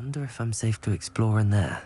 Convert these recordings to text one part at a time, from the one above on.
Wonder if I'm safe to explore in there.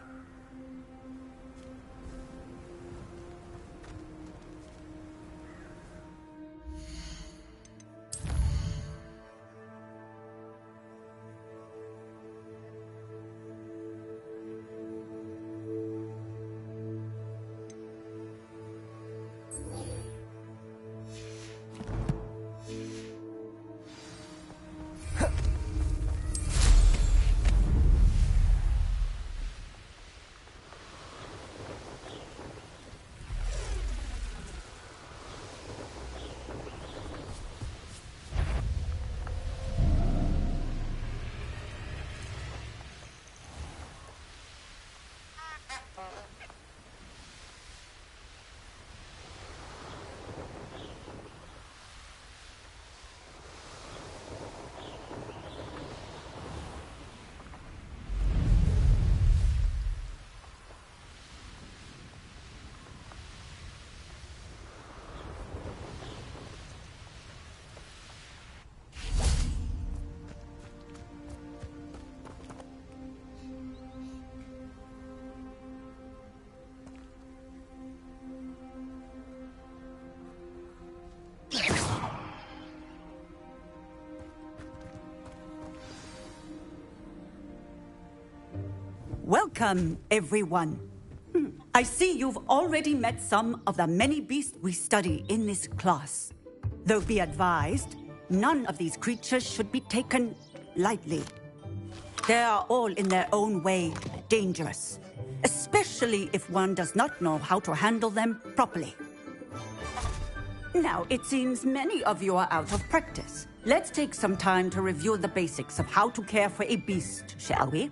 Welcome, everyone. I see you've already met some of the many beasts we study in this class. Though be advised, none of these creatures should be taken lightly. They are all in their own way dangerous, especially if one does not know how to handle them properly. Now, it seems many of you are out of practice. Let's take some time to review the basics of how to care for a beast, shall we?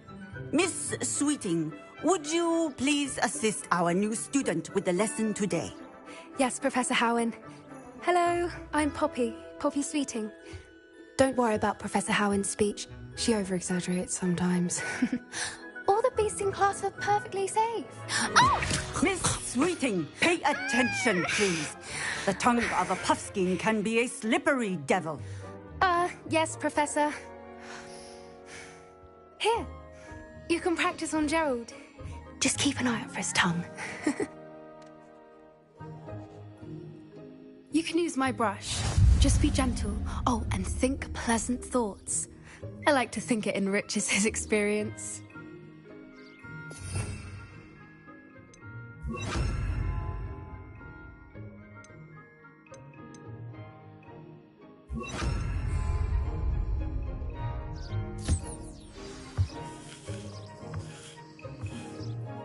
Miss Sweeting, would you please assist our new student with the lesson today? Yes, Professor Howen. Hello, I'm Poppy Sweeting. Don't worry about Professor Howen's speech. She over-exaggerates sometimes. All the beasts in class are perfectly safe. Oh! Miss Sweeting, pay attention, please. The tongue of a puffskein can be a slippery devil. Yes, Professor. Here. You can practice on Gerald. Just keep an eye out for his tongue. You can use my brush. Just be gentle. Oh, and think pleasant thoughts. I like to think it enriches his experience.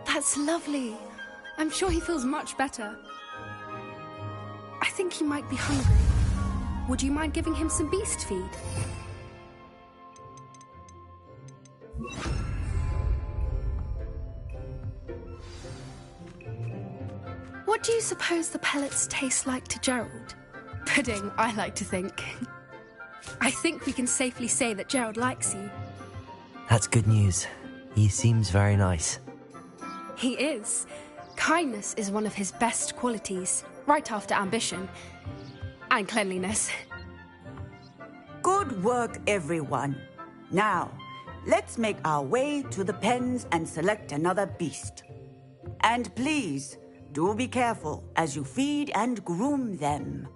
That's lovely. I'm sure he feels much better. I think he might be hungry. Would you mind giving him some beast feed? What do you suppose the pellets taste like to Gerald? Pudding, I like to think. I think we can safely say that Gerald likes you. That's good news. He seems very nice. He is. Kindness is one of his best qualities, right after ambition. And cleanliness. Good work, everyone. Now, let's make our way to the pens and select another beast. And please, do be careful as you feed and groom them.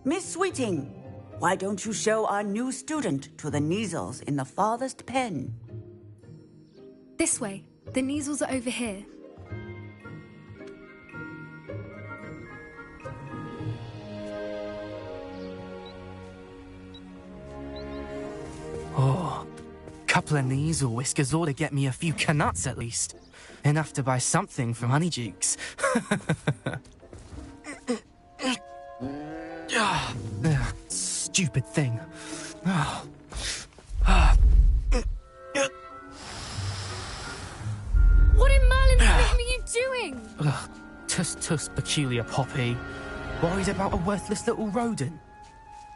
Miss Sweeting, why don't you show our new student to the Neasels in the farthest pen? This way. The Neasels are over here. Oh, couple of Neasel whiskers ought to get me a few canuts at least. Enough to buy something from Honeydukes. Stupid thing. What in Merlin's name are you doing? Tuss, peculiar Poppy. Worried about a worthless little rodent.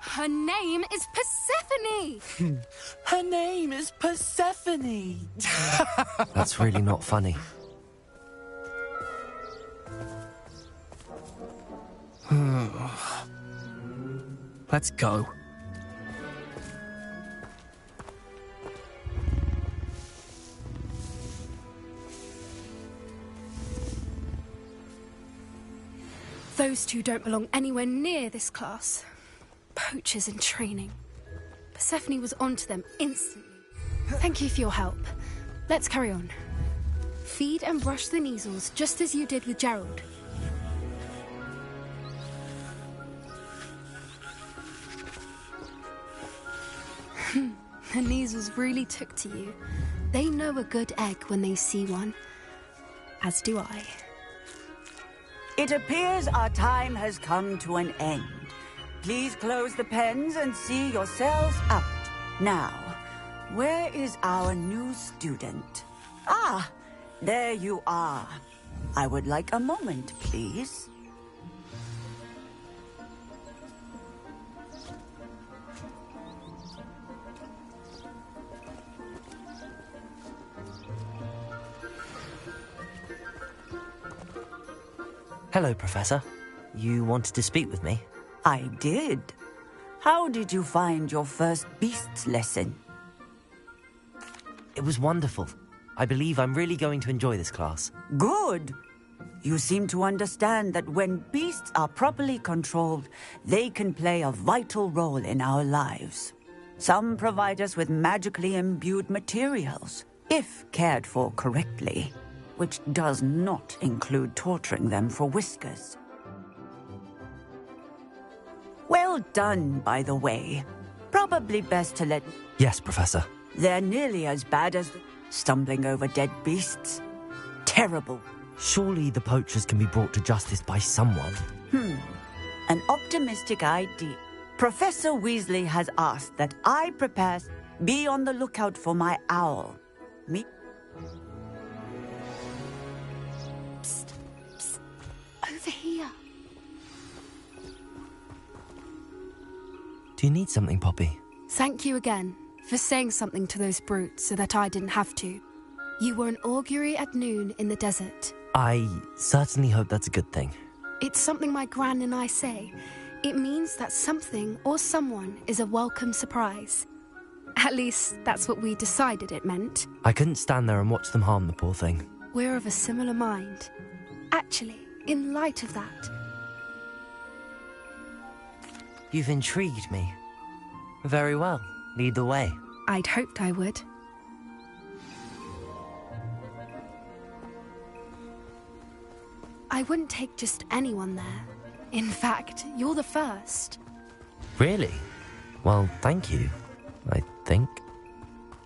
Her name is Persephone! Her name is Persephone! That's really not funny. Let's go. Those two don't belong anywhere near this class. Poachers in training. Persephone was onto them instantly. Thank you for your help. Let's carry on. Feed and brush the measles just as you did with Gerald. The measles really took to you. They know a good egg when they see one. As do I. It appears our time has come to an end. Please close the pens and see yourselves out. Now, where is our new student? Ah, there you are. I would like a moment, please. Hello, Professor. You wanted to speak with me? I did. How did you find your first beasts lesson? It was wonderful. I believe I'm really going to enjoy this class. Good. You seem to understand that when beasts are properly controlled, they can play a vital role in our lives. Some provide us with magically imbued materials, if cared for correctly, which does not include torturing them for whiskers. Well done, by the way. Probably best to let... Yes, Professor. They're nearly as bad as stumbling over dead beasts. Terrible. Surely the poachers can be brought to justice by someone. An optimistic idea. Professor Weasley has asked that I prepare... Be on the lookout for my owl. Me... Psst, psst. Over here. Do you need something, Poppy? Thank you again for saying something to those brutes so that I didn't have to. You were an augury at noon in the desert. I certainly hope that's a good thing. It's something my gran and I say. It means that something or someone is a welcome surprise. At least, that's what we decided it meant. I couldn't stand there and watch them harm the poor thing. We're of a similar mind. Actually, in light of that... You've intrigued me. Very well. Lead the way. I'd hoped I would. I wouldn't take just anyone there. In fact, you're the first. Really? Well, thank you, I think.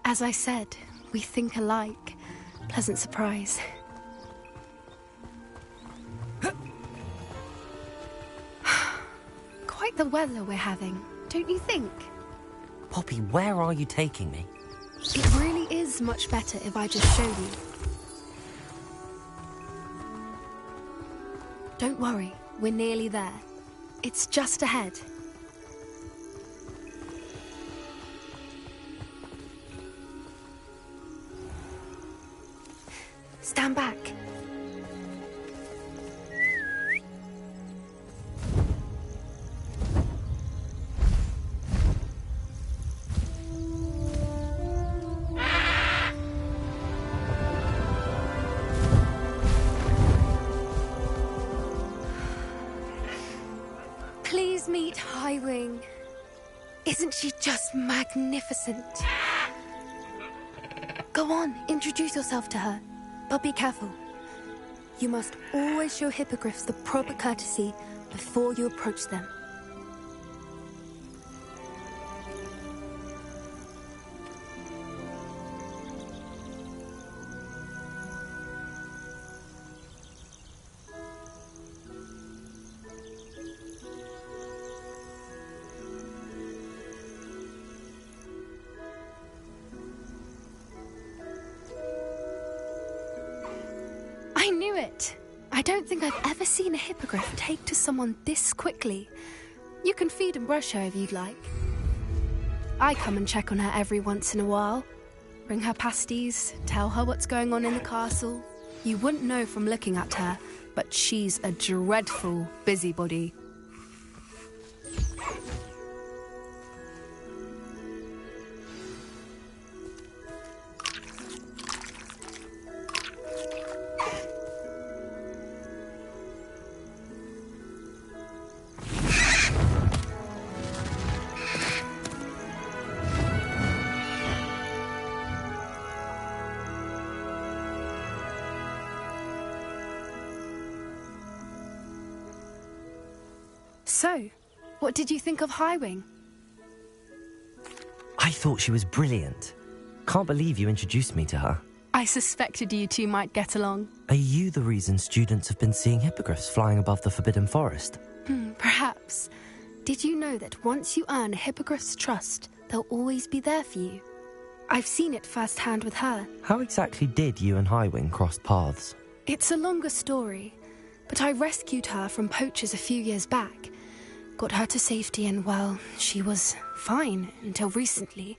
As I said, we think alike. Pleasant surprise. Quite the weather we're having, don't you think? Poppy, where are you taking me? It really is much better if I just show you. Don't worry, we're nearly there. It's just ahead. Stand back. Please meet Highwing. Isn't she just magnificent? Go on, introduce yourself to her. But be careful. You must always show hippogriffs the proper courtesy before you approach them. I knew it! I don't think I've ever seen a hippogriff take to someone this quickly. You can feed and brush her if you'd like. I come and check on her every once in a while. Bring her pasties, tell her what's going on in the castle. You wouldn't know from looking at her, but she's a dreadful busybody. So, what did you think of Highwing? I thought she was brilliant. Can't believe you introduced me to her. I suspected you two might get along. Are you the reason students have been seeing hippogriffs flying above the Forbidden Forest? Perhaps. Did you know that once you earn a hippogriff's trust, they'll always be there for you? I've seen it firsthand with her. How exactly did you and Highwing cross paths? It's a longer story, but I rescued her from poachers a few years back. Got her to safety and, well, she was fine until recently.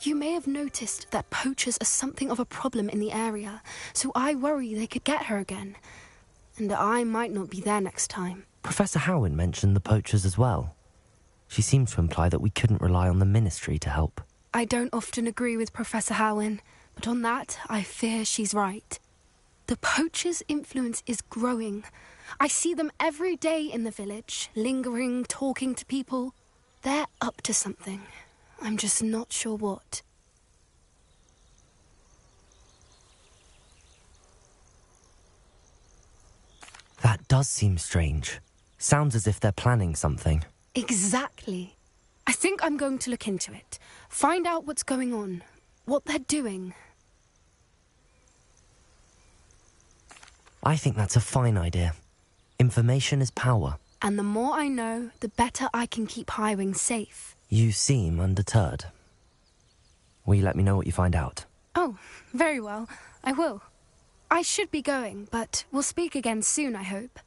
You may have noticed that poachers are something of a problem in the area, so I worry they could get her again. And I might not be there next time. Professor Howin mentioned the poachers as well. She seemed to imply that we couldn't rely on the Ministry to help. I don't often agree with Professor Howin, but on that, I fear she's right. The poachers' influence is growing. I see them every day in the village, lingering, talking to people. They're up to something. I'm just not sure what. That does seem strange. Sounds as if they're planning something. Exactly. I think I'm going to look into it. Find out what's going on. What they're doing. I think that's a fine idea. Information is power. And the more I know, the better I can keep Highwing safe. You seem undeterred. Will you let me know what you find out? Oh, very well. I will. I should be going, but we'll speak again soon, I hope.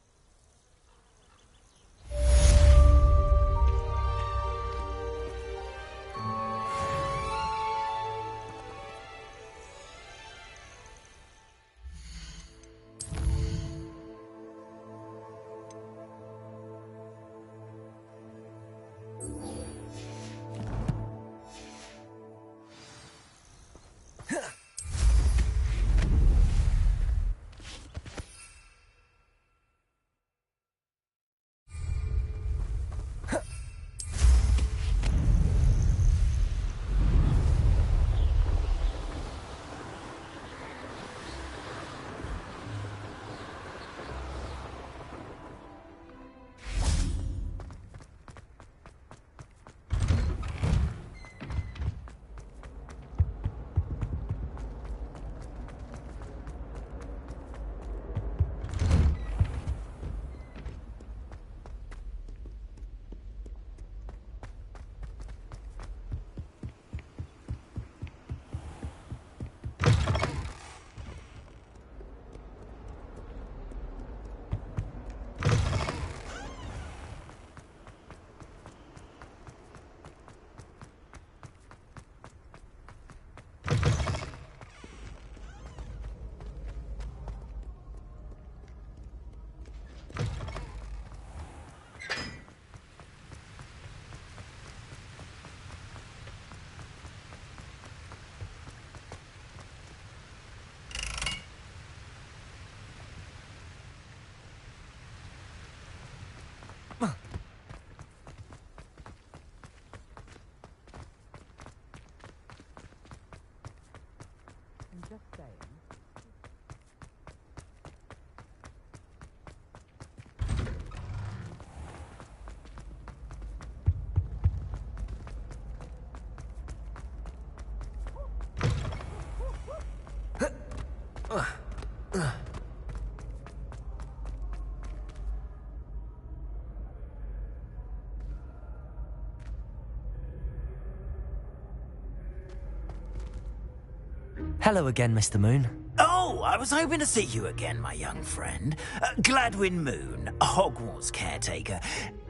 Hello again, Mr. Moon. Oh, I was hoping to see you again, my young friend. Gladwin Moon, Hogwarts caretaker,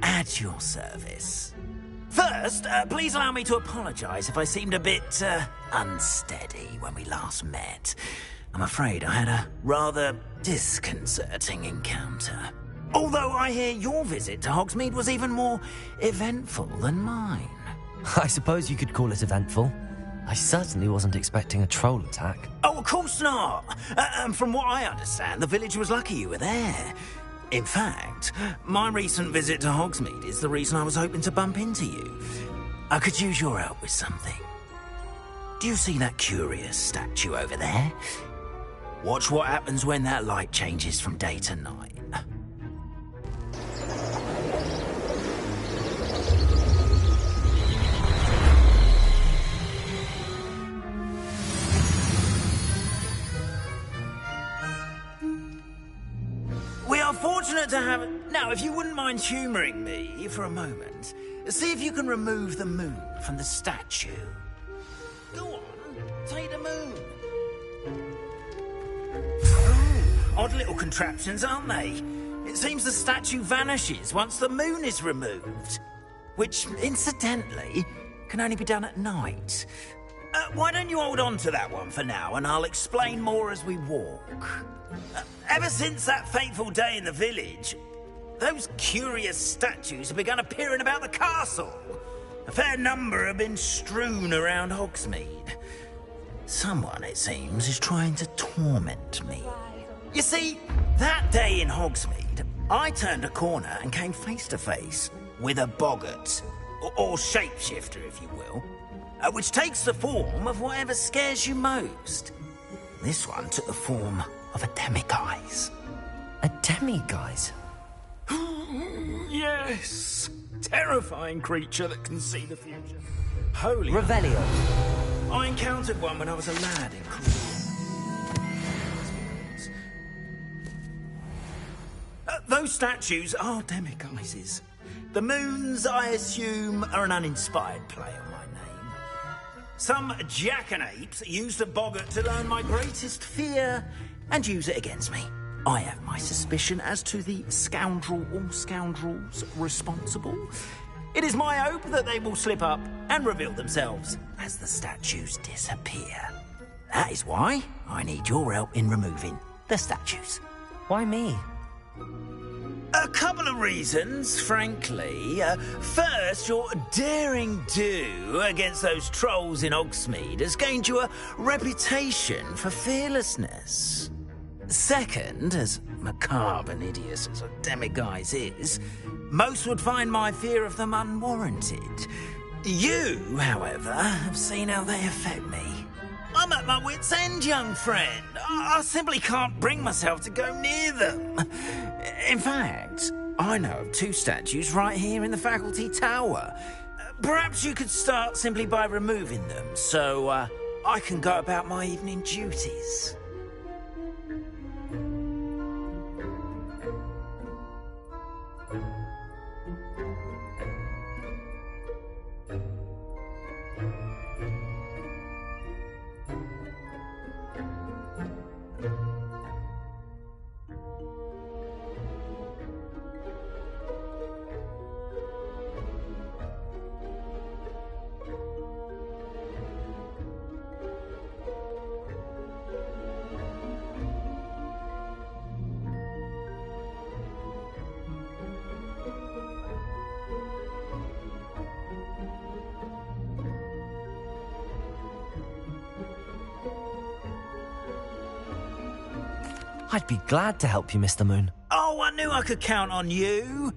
at your service. First, please allow me to apologise if I seemed a bit, unsteady when we last met. I'm afraid I had a rather disconcerting encounter. Although I hear your visit to Hogsmeade was even more eventful than mine. I suppose you could call it eventful. I certainly wasn't expecting a troll attack. Oh, of course not. And from what I understand, the village was lucky you were there. In fact, my recent visit to Hogsmeade is the reason I was hoping to bump into you. I could use your help with something. Do you see that curious statue over there? Watch what happens when that light changes from day to night. to have... Now, if you wouldn't mind humouring me for a moment, see if you can remove the moon from the statue. Go on, take the moon. Oh, odd little contraptions, aren't they? It seems the statue vanishes once the moon is removed. Which, incidentally, can only be done at night. Why don't you hold on to that one for now, and I'll explain more as we walk. Ever since that fateful day in the village, those curious statues have begun appearing about the castle. A fair number have been strewn around Hogsmeade. Someone, it seems, is trying to torment me. You see, that day in Hogsmeade, I turned a corner and came face to face with a boggart, or shapeshifter, if you will, which takes the form of whatever scares you most. This one took the form of a demiguise. A demiguise? Yes! Terrifying creature that can see the future. Holy... Revelio. I encountered one when I was a lad in Korea. Those statues are demiguises. The moons, I assume, are an uninspired play on my name. Some jackanapes used a boggart to learn my greatest fear and use it against me. I have my suspicion as to the scoundrel or scoundrels responsible. It is my hope that they will slip up and reveal themselves as the statues disappear. That is why I need your help in removing the statues. Why me? A couple of reasons, frankly. First, your daring do against those trolls in Hogsmeade has gained you a reputation for fearlessness. Second, as macabre and hideous as a demiguise is, most would find my fear of them unwarranted. You, however, have seen how they affect me. I'm at my wit's end, young friend. I simply can't bring myself to go near them. In fact, I know of two statues right here in the faculty tower. Perhaps you could start simply by removing them, so I can go about my evening duties. I'd be glad to help you, Mr. Moon. Oh, I knew I could count on you.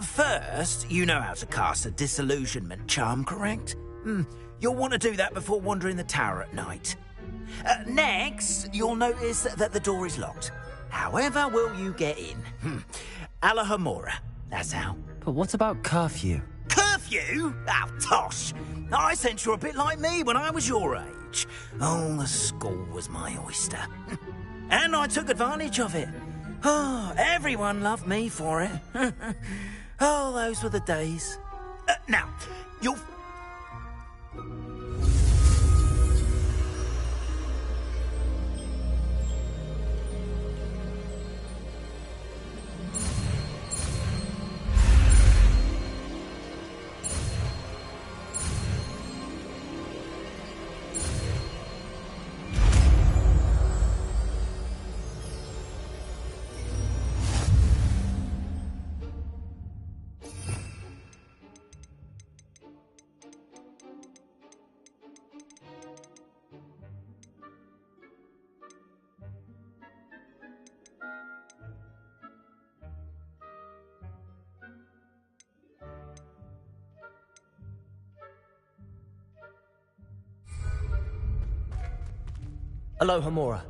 First, you know how to cast a disillusionment charm, correct? You'll want to do that before wandering the tower at night. Next, you'll notice that the door is locked. However will you get in? Alahomora, that's how. But what about curfew? Curfew? Oh, tosh. I sense you're a bit like me when I was your age. Oh, the school was my oyster. And I took advantage of it. Oh, everyone loved me for it. Oh, those were the days. Now, you'll... Alohomora.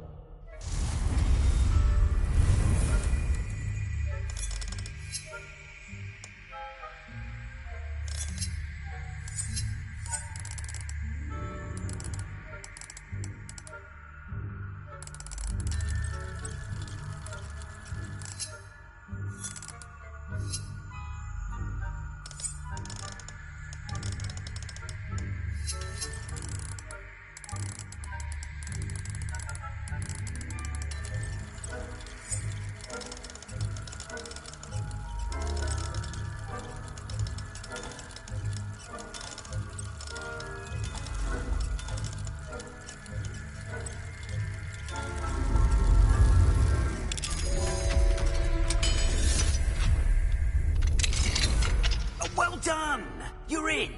done! You're in!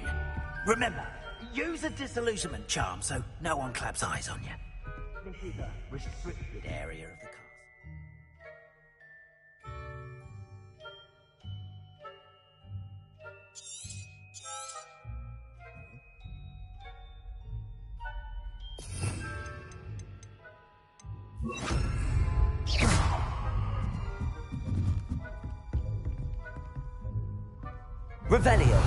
Remember, use a disillusionment charm so no one claps eyes on you. This is a restricted area of the castle. Revelio.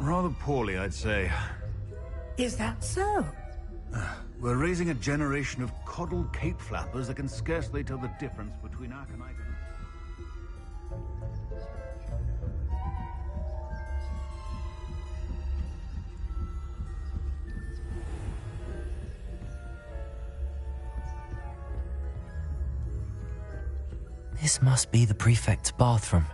Rather poorly, I'd say. Is that so? We're raising a generation of coddled cape flappers that can scarcely tell the difference between Arcanite and... This must be the prefect's bathroom.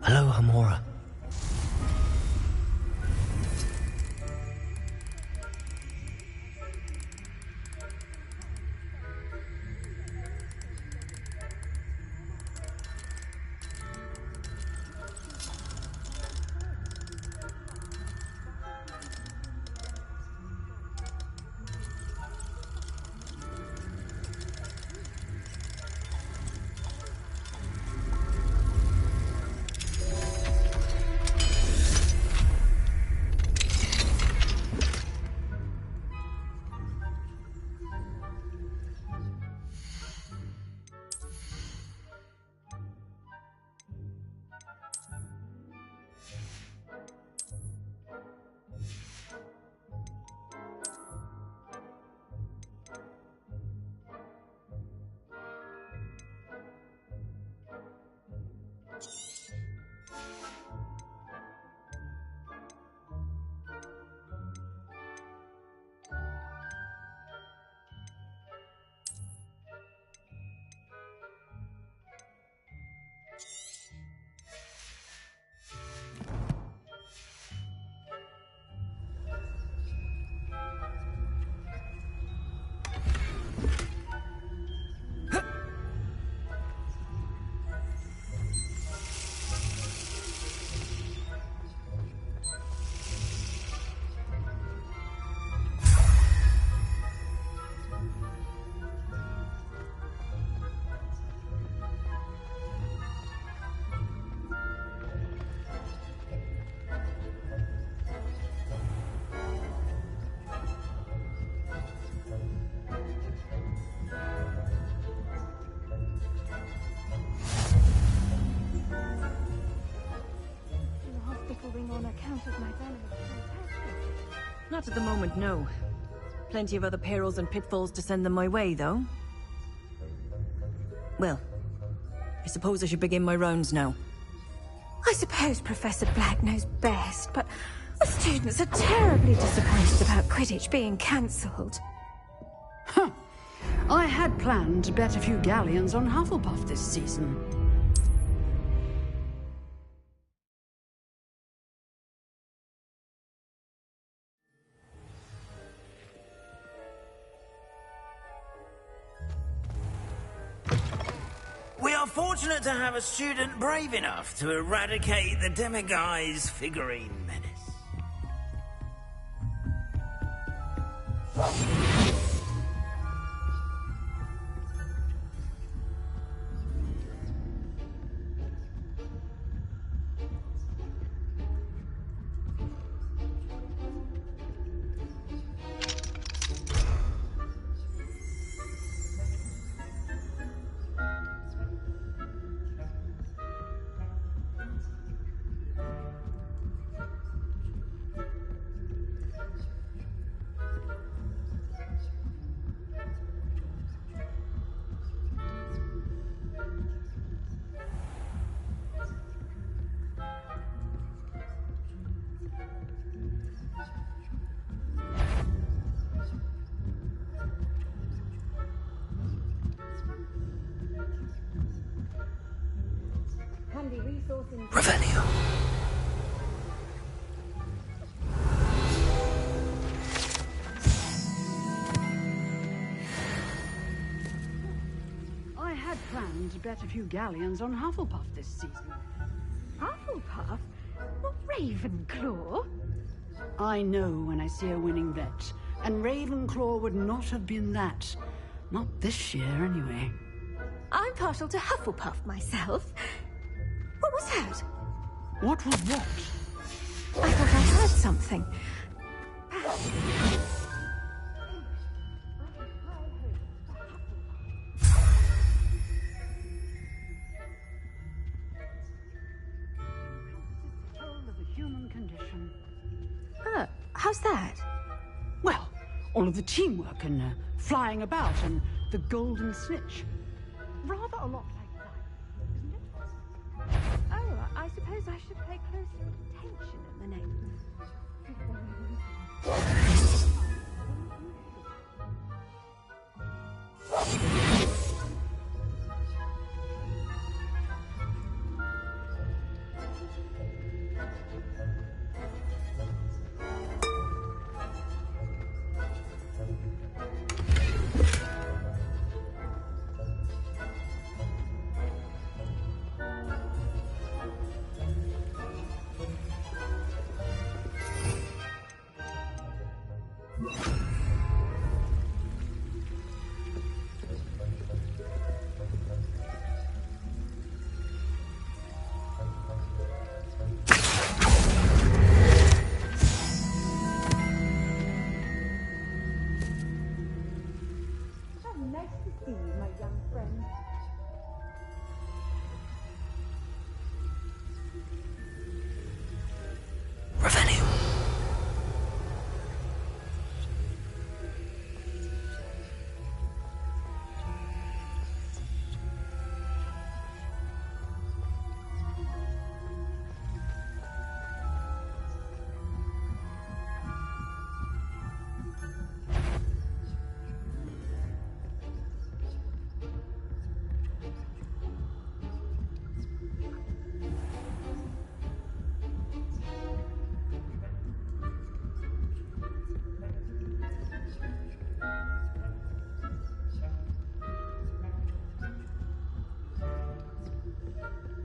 Hello, Hamora. On account of my venom is fantastic. Not at the moment, no. Plenty of other perils and pitfalls to send them my way, though. Well, I suppose I should begin my rounds now. I suppose Professor Black knows best, but the students are terribly disappointed about Quidditch being cancelled. Huh. I had planned to bet a few galleons on Hufflepuff this season. We are fortunate to have a student brave enough to eradicate the Demiguise figurine menace. handy resource in... Revelio. I had planned to bet a few galleons on Hufflepuff this season. Hufflepuff? Not Ravenclaw? I know when I see a winning bet, and Ravenclaw would not have been that. Not this year, anyway. I'm partial to Hufflepuff myself. What was that? What was what? I thought I heard something. Of the human condition. Oh, how's that? Well, all of the teamwork and flying about and the golden snitch. Rather a lot like life, isn't it? Oh, I suppose I should pay closer attention in the next... Revelio.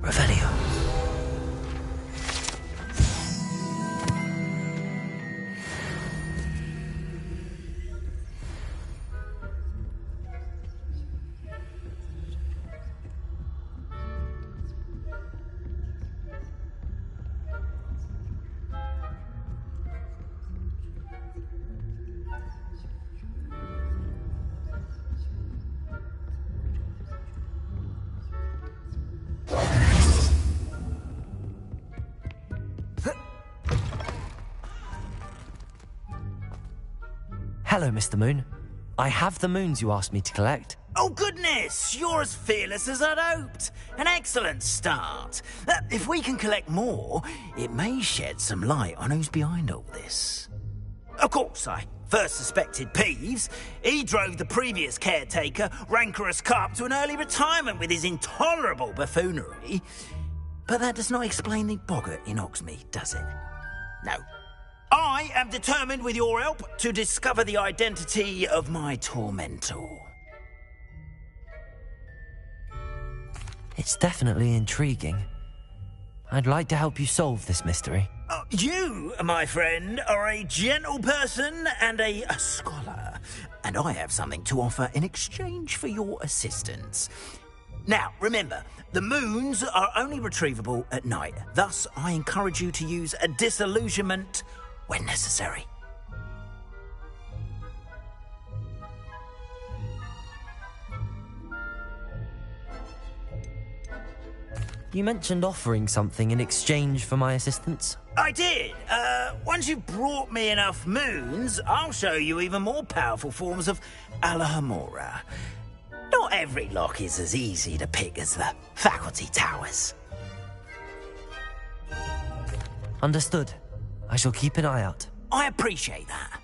Revelio. Hello, Mr. Moon. I have the moons you asked me to collect. Oh, goodness! You're as fearless as I'd hoped. An excellent start. If we can collect more, it may shed some light on who's behind all this. Of course, I first suspected Peeves. He drove the previous caretaker, rancorous Carp, to an early retirement with his intolerable buffoonery. But that does not explain the boggart in Hogsmeade, does it? No. I am determined, with your help, to discover the identity of my tormentor. It's definitely intriguing. I'd like to help you solve this mystery. You, my friend, are a gentle person and a scholar, and I have something to offer in exchange for your assistance. Now, remember, the moons are only retrievable at night. Thus, I encourage you to use a disillusionment when necessary. You mentioned offering something in exchange for my assistance? I did. Once you've brought me enough moons, I'll show you even more powerful forms of Alohomora. Not every lock is as easy to pick as the faculty towers. Understood. I shall keep an eye out. I appreciate that.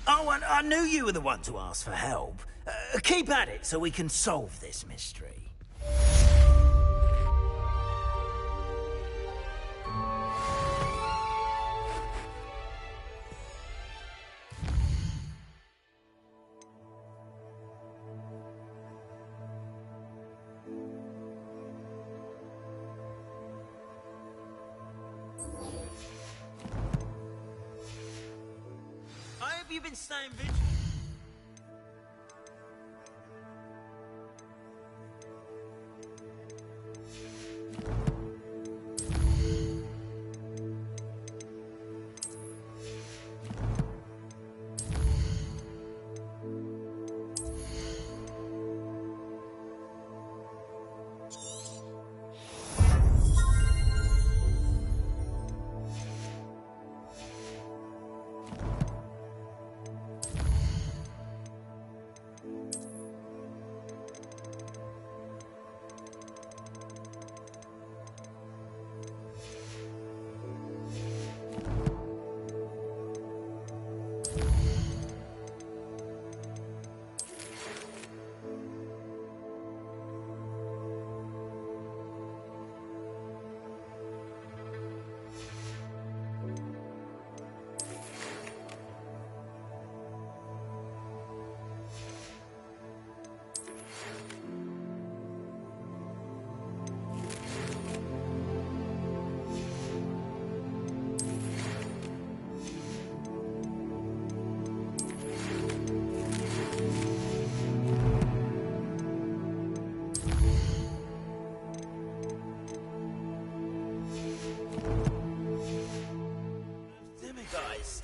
Oh, and I knew you were the one to ask for help. Keep at it so we can solve this mystery. I hope you've been staying vigilant.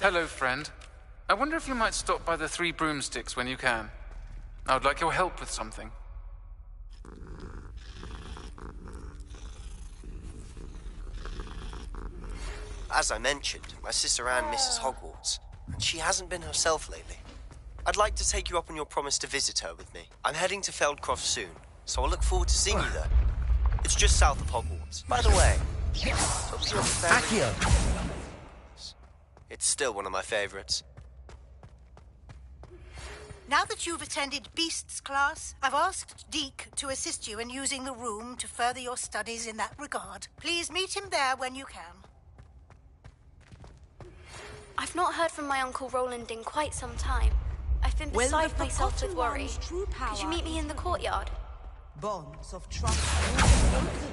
Hello, friend. I wonder if you might stop by the Three Broomsticks when you can. I would like your help with something. As I mentioned, my sister Anne misses Hogwarts, and she hasn't been herself lately. I'd like to take you up on your promise to visit her with me. I'm heading to Feldcroft soon, so I'll look forward to seeing you there. It's just south of Hogwarts. By the way, what's your favorite? It's still one of my favorites. Now that you've attended Beasts class, I've asked Deke to assist you in using the room to further your studies in that regard. Please meet him there when you can. I've not heard from my Uncle Roland in quite some time. I've been beside myself with worry. Could you meet me in the courtyard? Bonds of trust will be broken.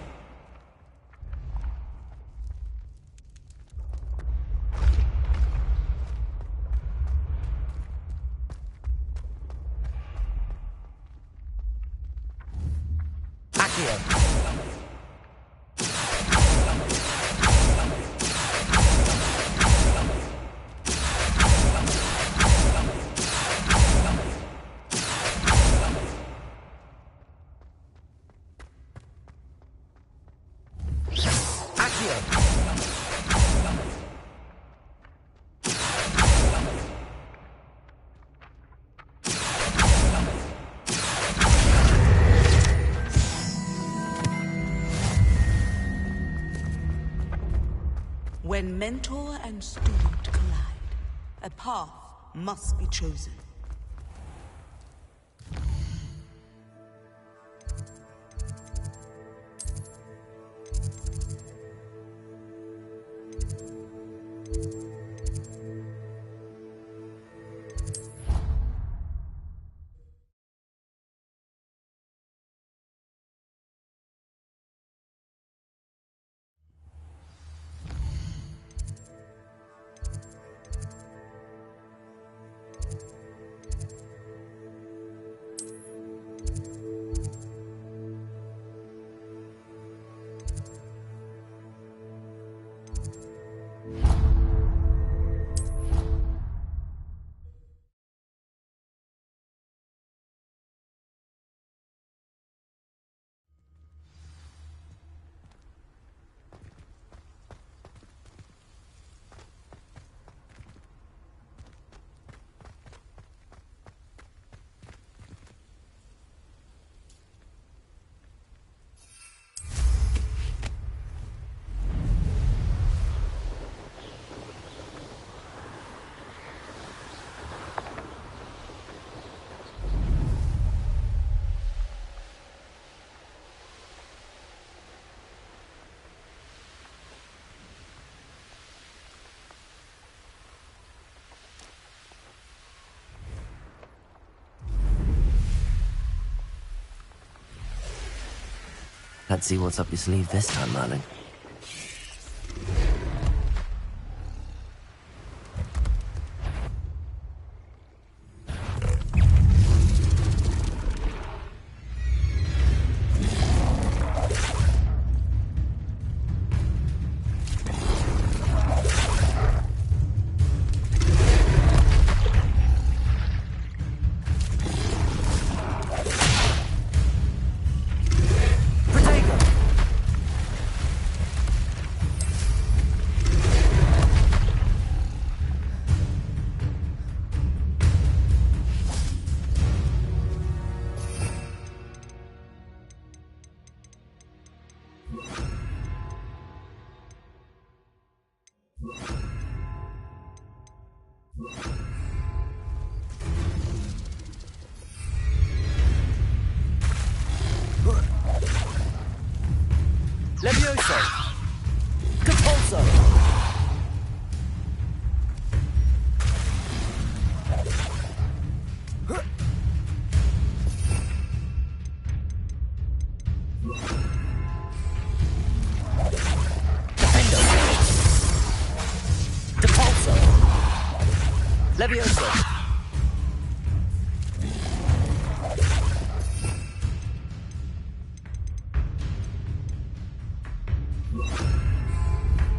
When mentor and student collide, a path must be chosen. Let's see what's up your sleeve this time, Merlin. Levioso! Compulso! Defendo! Depulso! Levioso!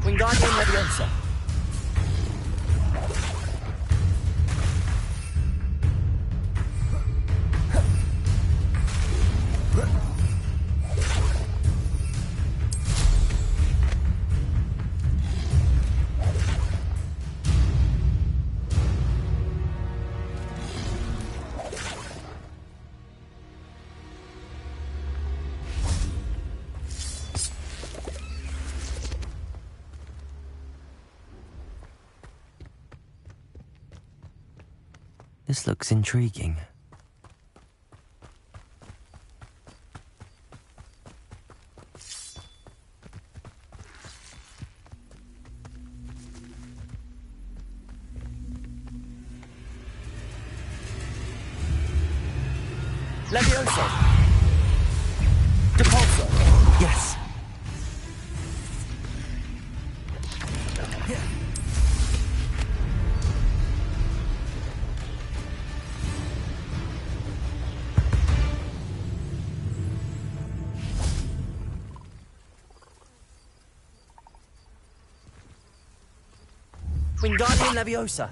Wingardium Leviosa. This looks intriguing. Levioso! Depulso! Yes! Wingardium Leviosa.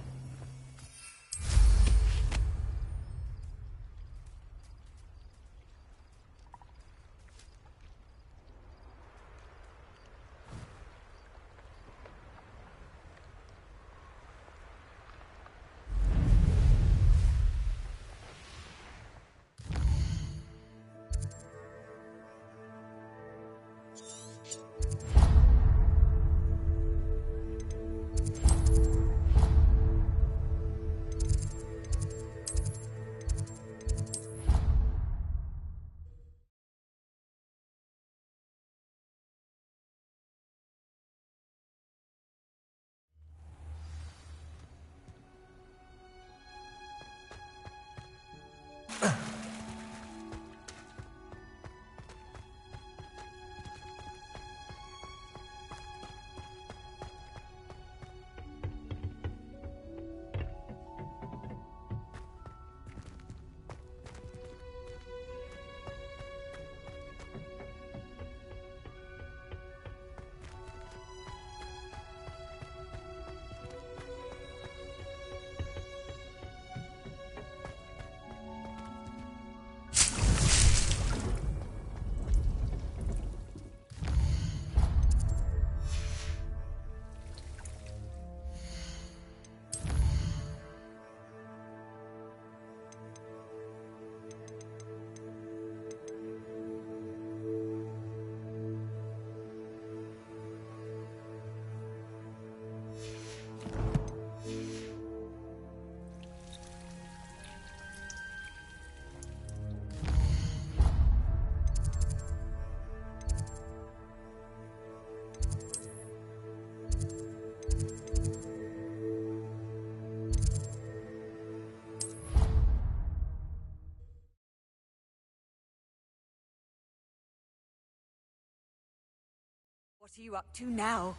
What are you up to now?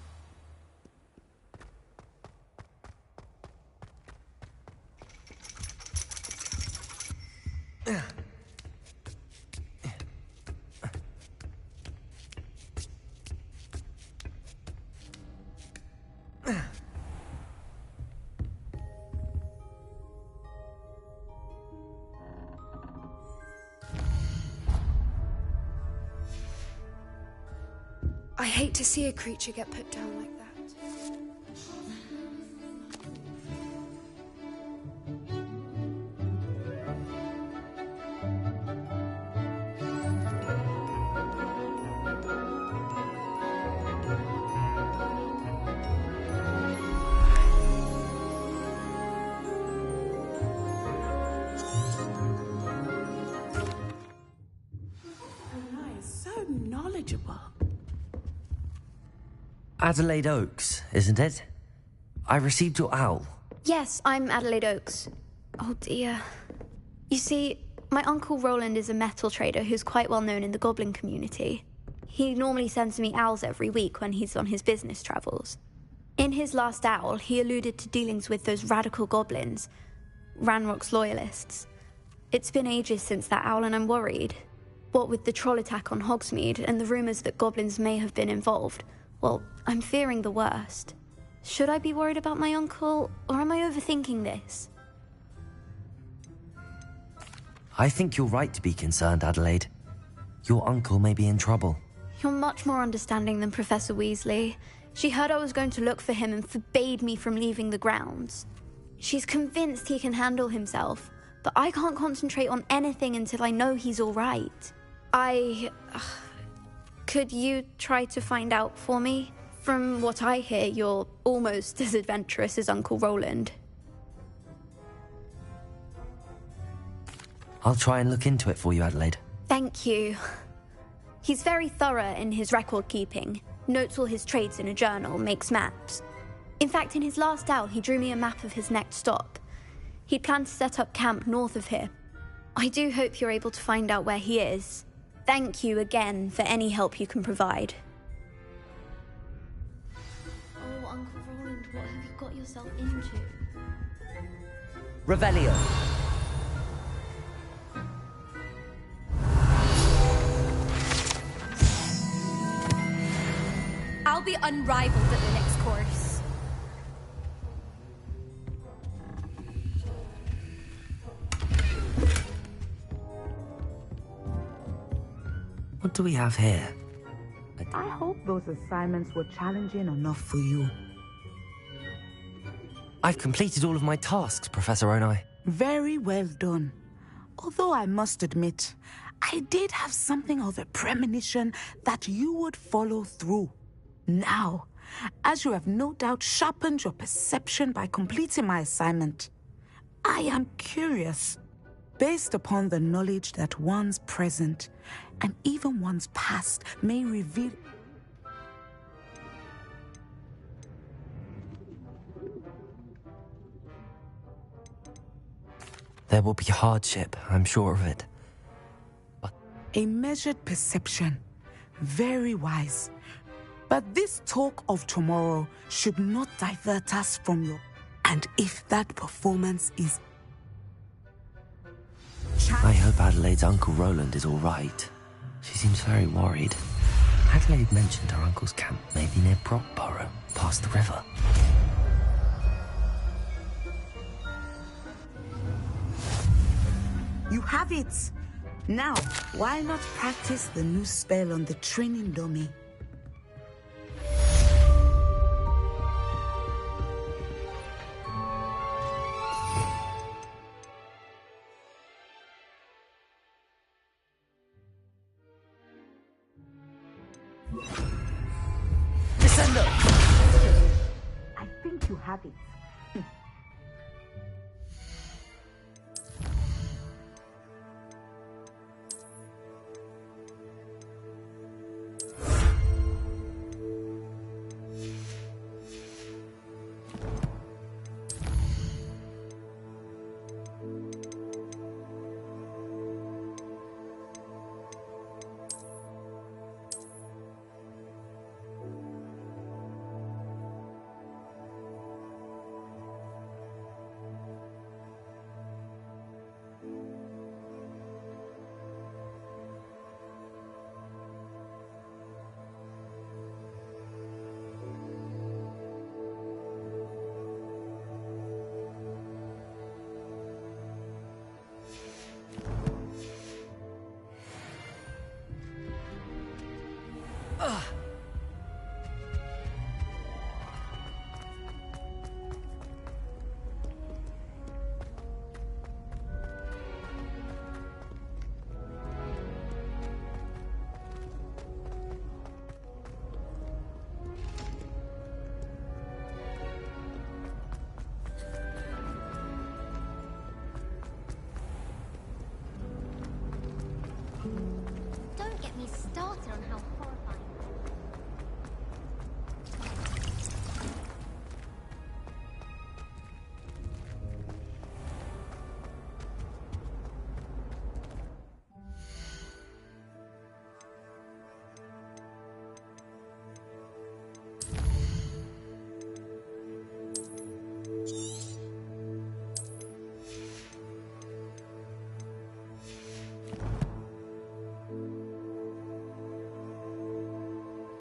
I hate to see a creature get put down like that. Nice, so knowledgeable. Adelaide Oaks, isn't it? I received your owl. Yes, I'm Adelaide Oaks. Oh dear. You see, my uncle Roland is a metal trader who's quite well known in the goblin community. He normally sends me owls every week when he's on his business travels. In his last owl, he alluded to dealings with those radical goblins, Ranrock's loyalists. It's been ages since that owl and I'm worried. What with the troll attack on Hogsmeade and the rumours that goblins may have been involved, well, I'm fearing the worst. Should I be worried about my uncle, or am I overthinking this? I think you're right to be concerned, Adelaide. Your uncle may be in trouble. You're much more understanding than Professor Weasley. She heard I was going to look for him and forbade me from leaving the grounds. She's convinced he can handle himself, but I can't concentrate on anything until I know he's all right. Could you try to find out for me? From what I hear, you're almost as adventurous as Uncle Roland. I'll try and look into it for you, Adelaide. Thank you. He's very thorough in his record keeping, notes all his trades in a journal, makes maps. In fact, in his last owl, he drew me a map of his next stop. He'd planned to set up camp north of here. I do hope you're able to find out where he is. Thank you again for any help you can provide. Oh, Uncle Roland, what have you got yourself into? Revelio. I'll be unrivaled at the next course. What do we have here? I hope those assignments were challenging enough for you. I've completed all of my tasks, Professor Onai. Very well done. Although I must admit, I did have something of a premonition that you would follow through. Now, as you have no doubt sharpened your perception by completing my assignment, I am curious, based upon the knowledge that one's present and even one's past may reveal. There will be hardship, I'm sure of it. A measured perception, very wise. But this talk of tomorrow should not divert us from your... And if that performance is... I hope Adelaide's Uncle Roland is all right. She seems very worried. Adelaide mentioned her uncle's camp may be near Brockborough, past the river. You have it! Now, why not practice the new spell on the training dummy? Descendo! I think you have it. Don't get me started on how